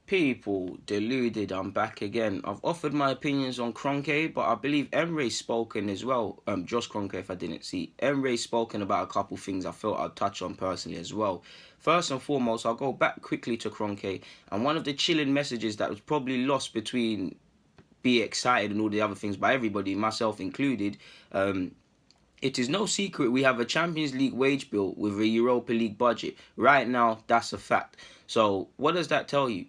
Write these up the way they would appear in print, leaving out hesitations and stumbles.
People, deluded, I'm back again. I've offered my opinions on Kroenke, but I believe Emre's spoken as well. Josh Kroenke, if I didn't see. Emre's spoken about a couple things I felt I'd touch on personally as well. First and foremost, I'll go back quickly to Kroenke, and one of the chilling messages that was probably lost between be excited and all the other things by everybody, myself included. It is no secret we have a Champions League wage bill with a Europa League budget. Right now, that's a fact. So, what does that tell you?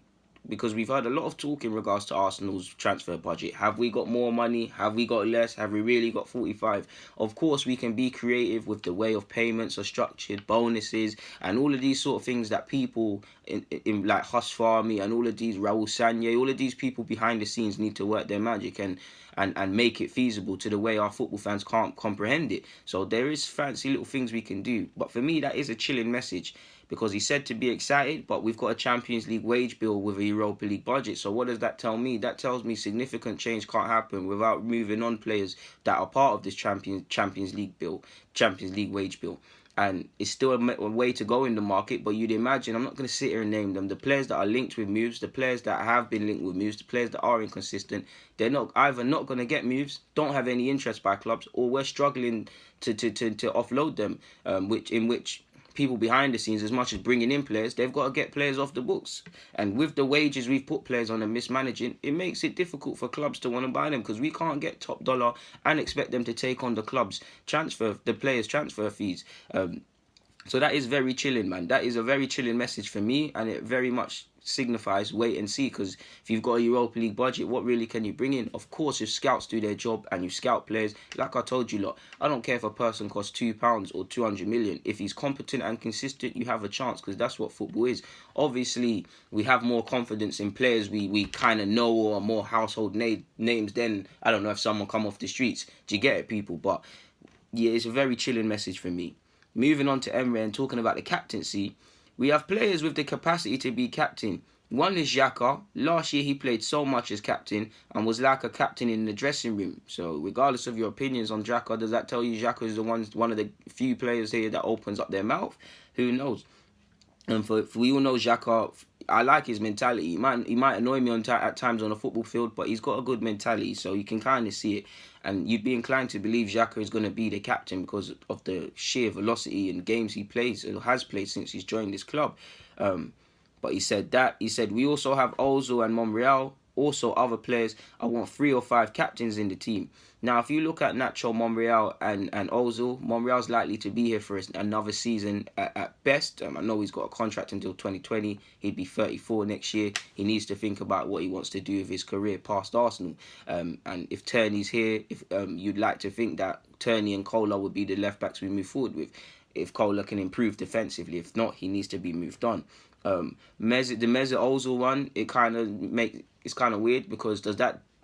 Because we've heard a lot of talk in regards to Arsenal's transfer budget. Have we got more money? Have we got less? Have we really got 45? Of course, we can be creative with the way of payments are structured, bonuses, and all of these sort of things that people in like Huss Farmy and all of these, Raul Sanye, all of these people behind the scenes need to work their magic and make it feasible to the way our football fans can't comprehend it. So there is fancy little things we can do. But for me, that is a chilling message. Because he said to be excited, but we've got a Champions League wage bill with a Europa League budget. So what does that tell me? That tells me significant change can't happen without moving on players that are part of this Champions League wage bill. And it's still a way to go in the market, but you'd imagine, I'm not going to sit here and name them, the players that are linked with moves, the players that have been linked with moves, the players that are inconsistent, they're not either not going to get moves, don't have any interest by clubs, or we're struggling to offload them, which people behind the scenes, as much as bringing in players, they've got to get players off the books. And with the wages we've put players on and mismanaging, it makes it difficult for clubs to want to buy them because we can't get top dollar and expect them to take on the players' transfer fees. So that is very chilling, man. That is a very chilling message for me, and it very much signifies wait and see, because if you've got a Europa League budget, what really can you bring in? Of course, if scouts do their job and you scout players, like I told you lot, I don't care if a person costs £2 or 200 million. If he's competent and consistent, you have a chance, because that's what football is. Obviously, we have more confidence in players we kind of know or are more household names than, I don't know, if someone come off the streets. Do you get it, people? But yeah, it's a very chilling message for me. Moving on to Emery and talking about the captaincy, we have players with the capacity to be captain. One is Xhaka. Last year he played so much as captain and was like a captain in the dressing room. So regardless of your opinions on Xhaka, does that tell you Xhaka is one of the few players here that opens up their mouth? Who knows? And for we all know Xhaka, I like his mentality. He might annoy me at times on the football field, but he's got a good mentality, so you can kind of see it. And you'd be inclined to believe Xhaka is going to be the captain because of the sheer velocity in games he plays or has played since he's joined this club. But he said we also have Ozil and Monreal, also other players. I want 3 or 5 captains in the team. Now, if you look at Nacho, Monreal and Ozil, Monreal's likely to be here for another season at best. I know he's got a contract until 2020. He'd be 34 next year. He needs to think about what he wants to do with his career past Arsenal. And if Turney's here, if you'd like to think that Turney and Kola would be the left-backs we move forward with. If Kola can improve defensively. If not, he needs to be moved on. The Mesut Ozil one, it's kind of weird, because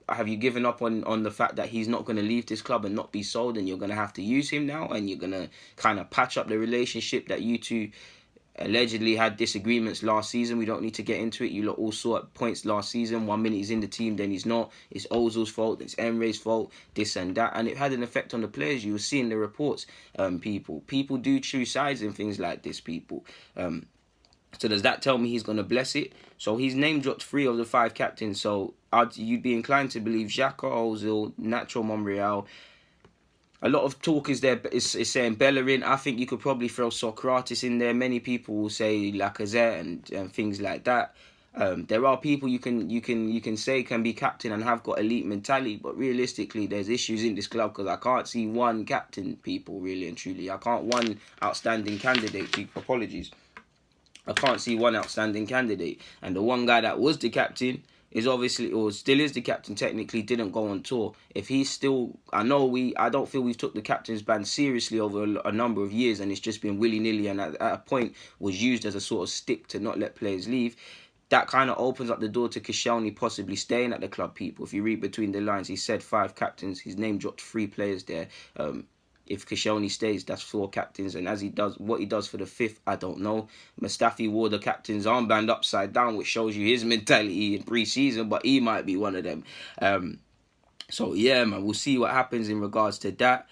have you given up on the fact that he's not going to leave this club and not be sold, and you're going to have to use him now, and you're going to kind of patch up the relationship that you two allegedly had disagreements last season? We don't need to get into it. You lot all saw at points last season. 1 minute he's in the team, then he's not. It's Ozil's fault. It's Emery's fault. This and that, and it had an effect on the players. You were seeing the reports. People do choose sides in things like this. So does that tell me he's going to bless it? So he's name dropped 3 of the 5 captains. So you'd be inclined to believe Xhaka, Ozil, Nacho, Monreal. A lot of talk is saying Bellerin. I think you could probably throw Socrates in there. Many people will say Lacazette and things like that. There are people you can say can be captain and have got elite mentality, but realistically, there's issues in this club because I can't see one captain, people, really and truly. I can't one outstanding candidate. Apologies. I can't see one outstanding candidate. And the one guy that was the captain is obviously, or still is the captain technically, didn't go on tour. If he's still, I don't feel we've took the captain's ban seriously over a number of years, and it's just been willy-nilly, and at a point was used as a sort of stick to not let players leave. That kind of opens up the door to Koscielny possibly staying at the club, people. If you read between the lines, he said 5 captains. His name dropped 3 players there. If Koscielny stays, that's 4 captains. And what he does for the 5th, I don't know. Mustafi wore the captain's armband upside down, which shows you his mentality in pre-season, but he might be one of them. So, yeah, man, we'll see what happens in regards to that.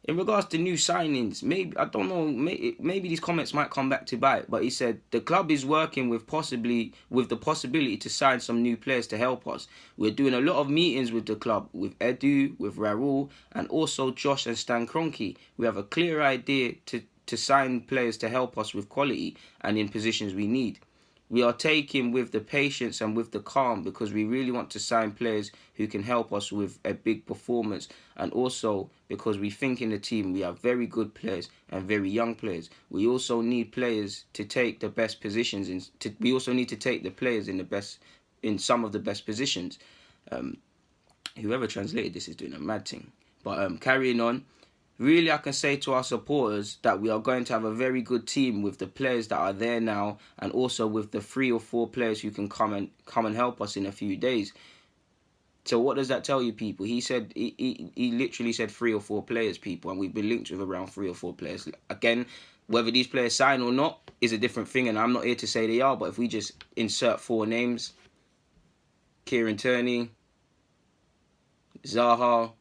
In regards to new signings, maybe I don't know. Maybe these comments might come back to bite. But he said the club is working with the possibility to sign some new players to help us. We're doing a lot of meetings with the club, with Edu, with Raul, and also Josh and Stan Kroenke. We have a clear idea to sign players to help us with quality and in positions we need. We are taking with the patience and with the calm because we really want to sign players who can help us with a big performance, and also because we think in the team we have very good players and very young players. We also need players to take the best positions. We also need to take the players in some of the best positions. Whoever translated this is doing a mad thing. But carrying on. Really, I can say to our supporters that we are going to have a very good team with the players that are there now, and also with the 3 or 4 players who can come and help us in a few days. So what does that tell you, people? He said he literally said 3 or 4 players, people, and we've been linked with around 3 or 4 players. Again, whether these players sign or not is a different thing, and I'm not here to say they are. But if we just insert 4 names: Kieran Tierney, Zaha,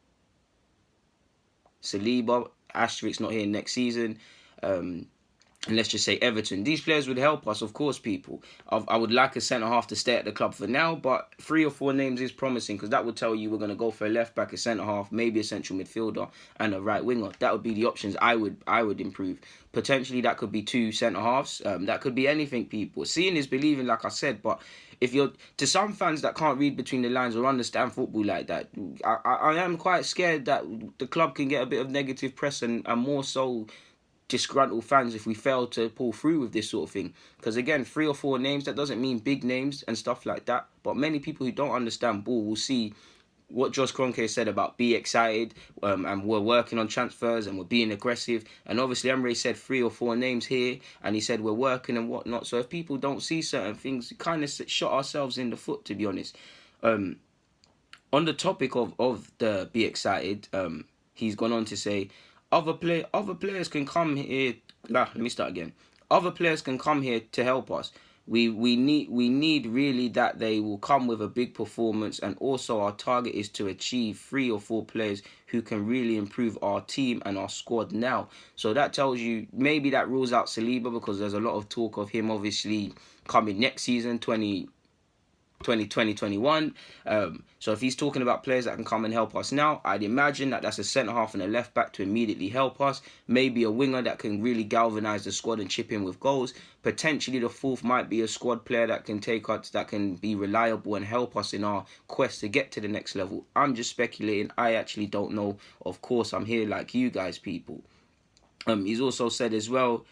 Saliba, asterisk not here next season, and let's just say Everton. These players would help us, of course, people. I would like a centre-half to stay at the club for now, but 3 or 4 names is promising, because that would tell you we're going to go for a left-back, a centre-half, maybe a central midfielder, and a right winger. That would be the options I would improve. Potentially, that could be 2 centre-halves. That could be anything, people. Seeing is believing, like I said, but if you're, to some fans that can't read between the lines or understand football like that, I am quite scared that the club can get a bit of negative press and more so disgruntled fans if we fail to pull through with this sort of thing. Because again, 3 or 4 names, that doesn't mean big names and stuff like that. But many people who don't understand ball will see what Josh Kroenke said about be excited, and we're working on transfers and we're being aggressive. And obviously Emery said 3 or 4 names here, and he said we're working and whatnot. So if people don't see certain things, we kind of shot ourselves in the foot, to be honest. On the topic of the be excited, he's gone on to say other players can come here. Let me start again. Other players can come here to help us. We need really that they will come with a big performance, and also our target is to achieve 3 or 4 players who can really improve our team and our squad now. So that tells you, maybe that rules out Saliba, because there's a lot of talk of him obviously coming next season, 2020-21. So if he's talking about players that can come and help us now, I'd imagine that that's a centre-half and a left-back to immediately help us. Maybe a winger that can really galvanise the squad and chip in with goals. Potentially the 4th might be a squad player that can take us, that can be reliable and help us in our quest to get to the next level. I'm just speculating. I actually don't know. Of course, I'm here like you guys, people. He's also said as well,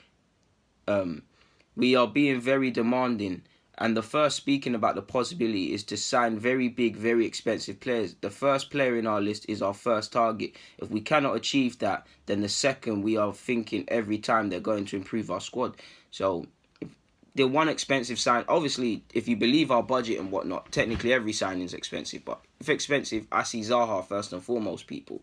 we are being very demanding. And the first, speaking about the possibility, is to sign very big, very expensive players. The first player in our list is our first target. If we cannot achieve that, then the second, we are thinking every time they're going to improve our squad. So the one expensive sign, obviously, if you believe our budget and whatnot, technically every signing is expensive. But if expensive, I see Zaha first and foremost, people.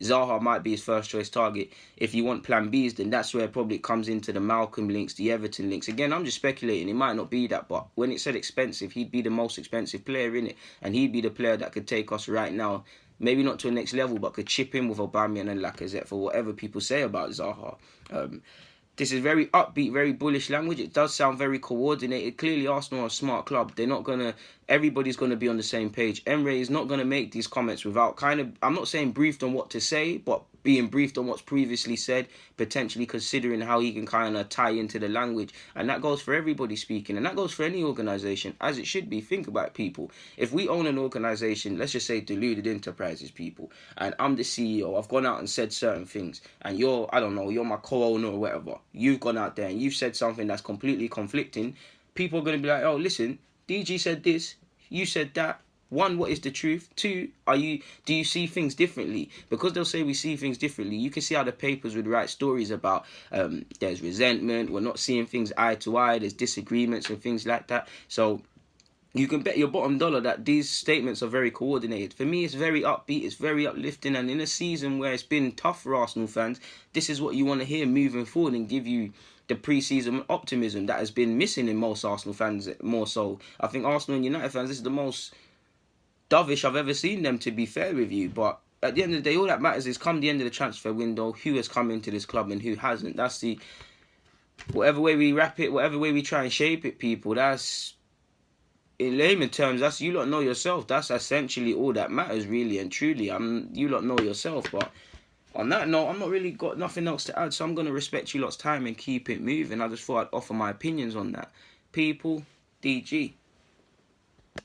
Zaha might be his first choice target. If you want plan Bs, then that's where probably it comes into the Malcolm links, the Everton links. Again, I'm just speculating. It might not be that, but when it said expensive, he'd be the most expensive player in it. And he'd be the player that could take us right now, maybe not to the next level, but could chip in with Aubameyang and Lacazette for whatever people say about Zaha. This is very upbeat, very bullish language. It does sound very coordinated. Clearly, Arsenal are a smart club. They're not going to... Everybody's going to be on the same page. Emery is not going to make these comments without kind of... I'm not saying briefed on what to say, but being briefed on what's previously said, potentially considering how he can kind of tie into the language. And that goes for everybody speaking. And that goes for any organisation, as it should be. Think about it, people. If we own an organisation, let's just say Deluded Enterprises, people, and I'm the CEO, I've gone out and said certain things, and you're, I don't know, you're my co-owner or whatever, you've gone out there and you've said something that's completely conflicting, people are going to be like, oh, listen, DG said this, you said that. 1, what is the truth? 2, do you see things differently? Because they'll say we see things differently, you can see how the papers would write stories about there's resentment, we're not seeing things eye to eye, there's disagreements and things like that. So you can bet your bottom dollar that these statements are very coordinated. For me, it's very upbeat, it's very uplifting, and in a season where it's been tough for Arsenal fans, this is what you want to hear moving forward and give you the pre-season optimism that has been missing in most Arsenal fans. More so, I think Arsenal and United fans, this is the most dovish I've ever seen them, to be fair with you. But at the end of the day, all that matters is come the end of the transfer window, who has come into this club and who hasn't. That's the, whatever way we wrap it, whatever way we try and shape it, people, that's, in layman terms, that's you lot know yourself. That's essentially all that matters, really and truly. You lot know yourself. But on that note, I'm not really got nothing else to add, so I'm going to respect you lot's time and keep it moving. I just thought I'd offer my opinions on that. People, DG.